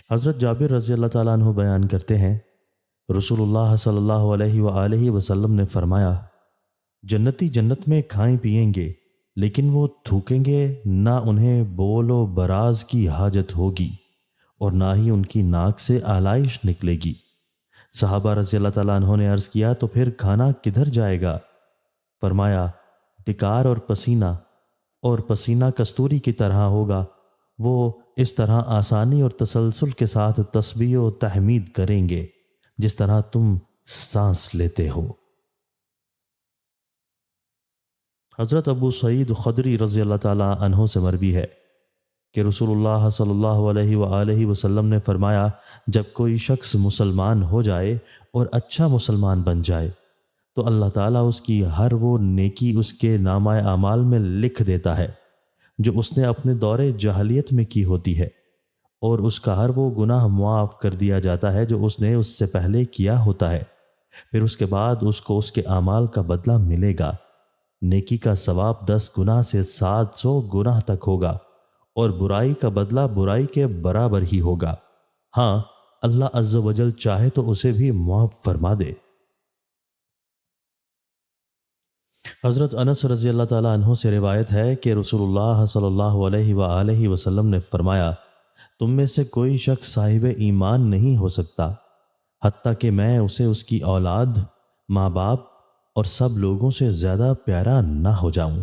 حضرت جابر رضی اللہ تعالیٰ عنہ بیان کرتے ہیں، رسول اللہ صلی اللہ علیہ وآلہ وسلم نے فرمایا، جنتی جنت میں کھائیں پیئیں گے لیکن وہ تھوکیں گے نہ، انہیں بول و براز کی حاجت ہوگی اور نہ ہی ان کی ناک سے آلائش نکلے گی۔ صحابہ رضی اللہ تعالیٰ عنہ نے عرض کیا، تو پھر کھانا کدھر جائے گا؟ فرمایا، ڈکار اور پسینہ کستوری کی طرح ہوگا، وہ اس طرح آسانی اور تسلسل کے ساتھ تسبیح و تحمید کریں گے جس طرح تم سانس لیتے ہو۔ حضرت ابو سعید خدری رضی اللہ تعالیٰ عنہ سے مروی ہے کہ رسول اللہ صلی اللہ علیہ وآلہ وسلم نے فرمایا، جب کوئی شخص مسلمان ہو جائے اور اچھا مسلمان بن جائے تو اللہ تعالیٰ اس کی ہر وہ نیکی اس کے نامہ اعمال میں لکھ دیتا ہے جو اس نے اپنے دور جاہلیت میں کی ہوتی ہے، اور اس کا ہر وہ گناہ معاف کر دیا جاتا ہے جو اس نے اس سے پہلے کیا ہوتا ہے۔ پھر اس کے بعد اس کو اس کے اعمال کا بدلہ ملے گا۔ نیکی کا ثواب 10 گناہ سے 700 گناہ تک ہوگا، اور برائی کا بدلہ برائی کے برابر ہی ہوگا۔ ہاں، اللہ عز و جل چاہے تو اسے بھی معاف فرما دے۔ حضرت انس رضی اللہ تعالیٰ عنہ سے روایت ہے کہ رسول اللہ صلی اللہ علیہ وآلہ وسلم نے فرمایا، تم میں سے کوئی شخص صاحب ایمان نہیں ہو سکتا حتیٰ کہ میں اسے اس کی اولاد، ماں باپ اور سب لوگوں سے زیادہ پیارا نہ ہو جاؤں۔